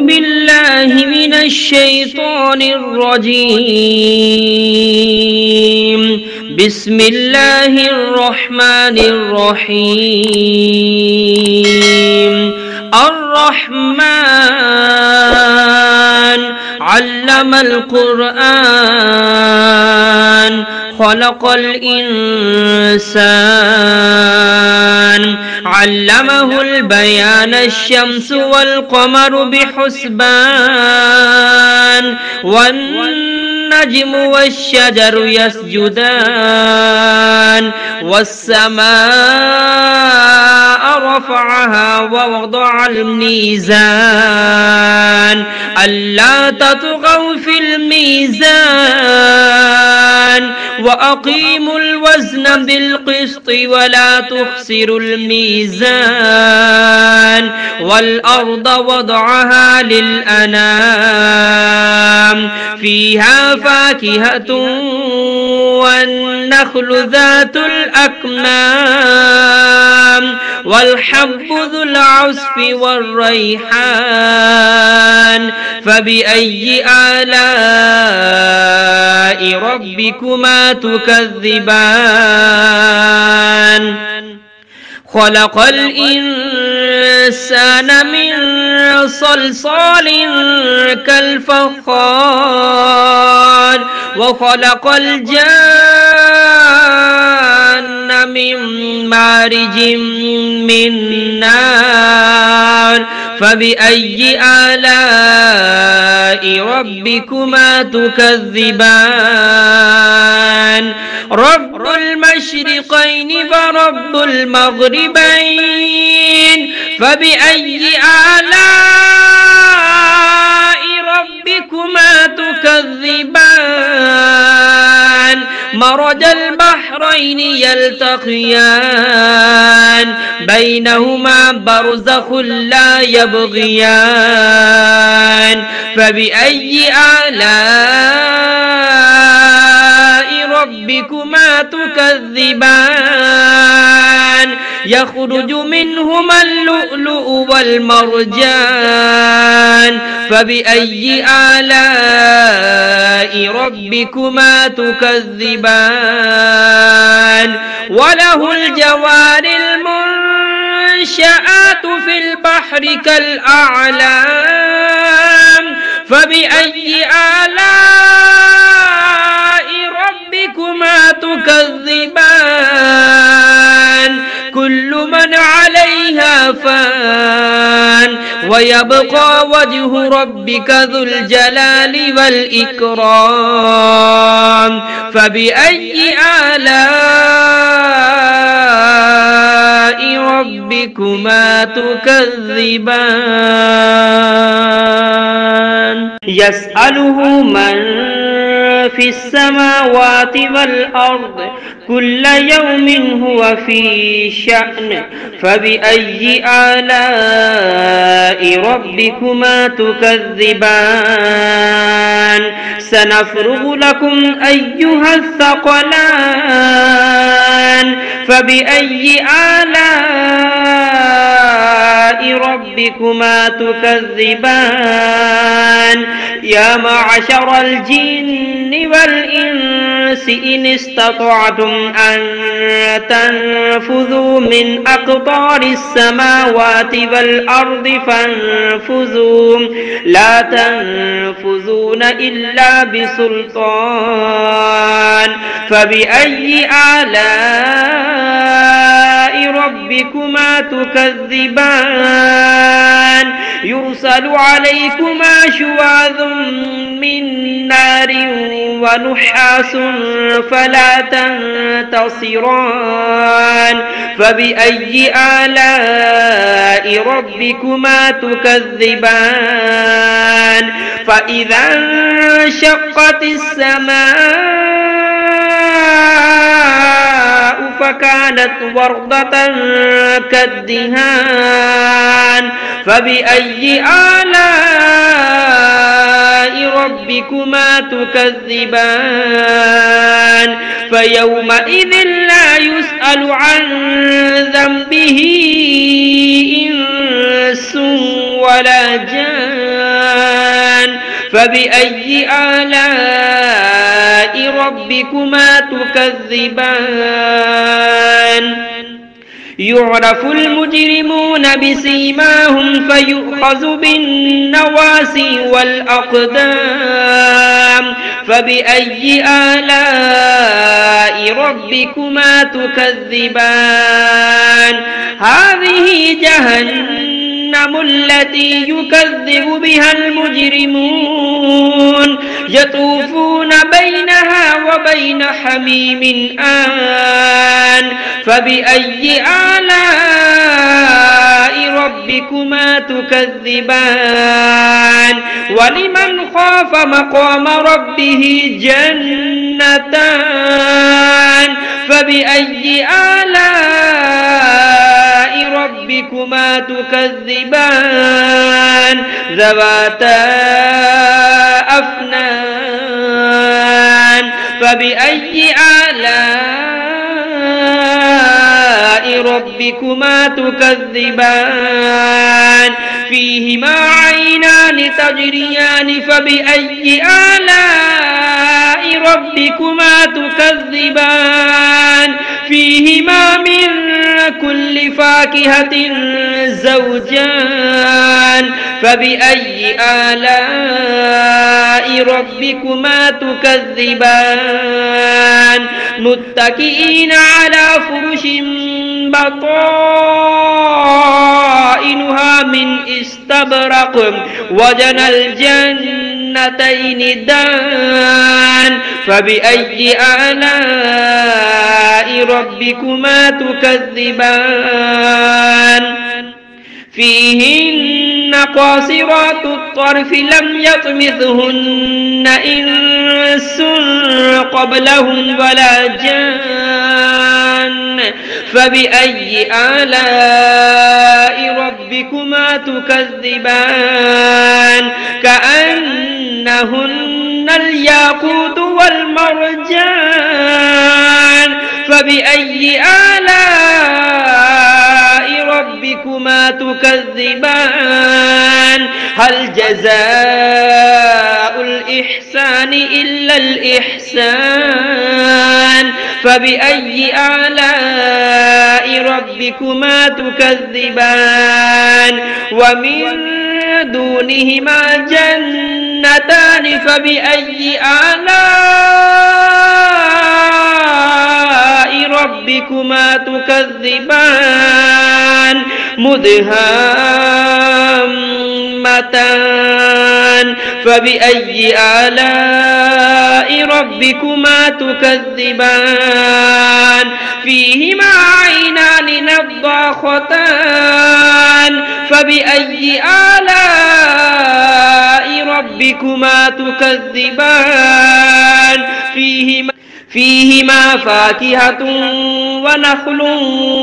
بالله من الشيطان الرجيم. بسم الله الرحمن الرحيم. الرحمن علم القرآن خلق الإنسان علمه البيان الشمس والقمر بحسبان والنجم والشجر يسجدان والسماء رفعها ووضع الميزان ألا تطغوا في الميزان وأقيموا الوزن بالقسط ولا تخسروا الميزان والأرض وضعها للأنام فيها فاكهة والنخل ذات الأكمام والحب ذو العصف والريحان فبأي آلاء ربكما تكذبان خلق الإنسان من صلصال كالفخار وخلق الجان من مارج من نار فبأي آلاء ربكما تكذبان رب المشرقين ورب المغربين فبأي آلاء ربكما تكذبان مرج البحرين يلتقيان بينهما برزخ لا يبغيان فبأي آلاء ربكما تكذبان يخرج منهما اللؤلؤ والمرجان فبأي آلاء ربكما تكذبان وله الجوار المنشآت في البحر كالأعلام فبأي آلاء ربكما تكذبان كل من عليها فان ويبقى وجه ربك ذو الجلال والإكرام فبأي آلاء ربكما تكذبان يسأله من في السماوات والأرض كل يوم هو في شأن فبأي آلاء ربكما تكذبان سنفرغ لكم أيها الثقلان فبأي آلاء ربكما تكذبان يا معشر الجن والإنس إن استطعتم أن تنفذوا من أقطار السماوات والأرض فانفذوا لا تنفذون إلا بسلطان فبأي آلاء ربكما تكذبان يرسل عليكما شواظ من نار ونحاس فلا تنتصران فبأي آلاء ربكما تكذبان فإذا انشقت السماء فكانت وردة كالدهان فبأي آلاء ربكما تكذبان فيومئذ لا يسأل عن ذنبه إنس ولا جان فبأي آلاء ربكما تكذبان يعرف المجرمون بسيماهم فيؤخذ بالنواسي والأقدام فبأي آلاء ربكما تكذبان هذه جهنم التي يكذب بها المجرمون يطوفون بينها وبين حميم آن فبأي آلاء ربكما تكذبان ولمن خاف مقام ربه جنتان فبأي آلاء ربكما تكذبان ذواتا أفنان فبأي آلاء ربكما تكذبان فيهما عينان تجريان فبأي آلاء ربكما تكذبان فيهما من كل فاكهة زوجان فبأي آلاء ربكما تكذبان متكئين على فرش بطائنها من استبرق وجنى الجنتين دان فبأي آلاء ربكما تكذبان فيهن قاصرات الطرف لم يطمثهن إنس قبلهم ولا جان فبأي آلاء ربكما تكذبان كأنهن الياقوت والمرجان فبأي آلاء ربكما تكذبان هل جزاء الإحسان إلا الإحسان فبأي آلاء ربكما تكذبان ومن دونهما جنتان فبأي آلاء ربكما تكذبان مدهامتان فبأي آلاء ربكما تكذبان فيهما عينان نضاختان فبأي آلاء ربكما تكذبان فيهما فاكهة ونخل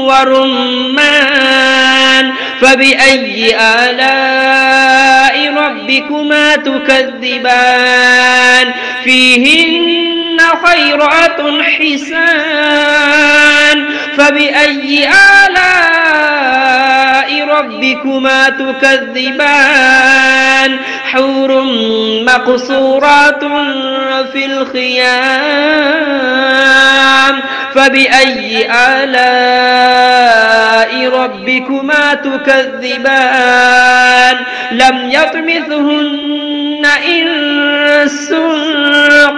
ورمان فبأي آلاء ربكما تكذبان فيهن خيرات حسان فبأي آلاء ربكما تكذبان حور مقصورات في الخيام فبأي آلاء ربكما تكذبان لم يطمثهن إنس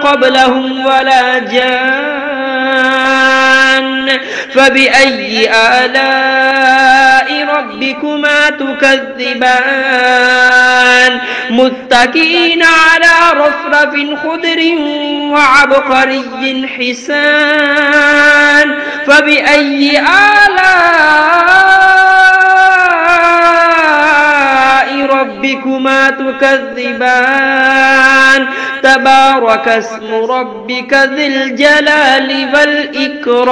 قبلهم ولا جان فبأي آلاء ربكما تكذبان متكئين على رفرف خضر وعبقري حسان فبأي آلاء ربكما تكذبان تبارك اسم ربك ذي الجلال والإكرام.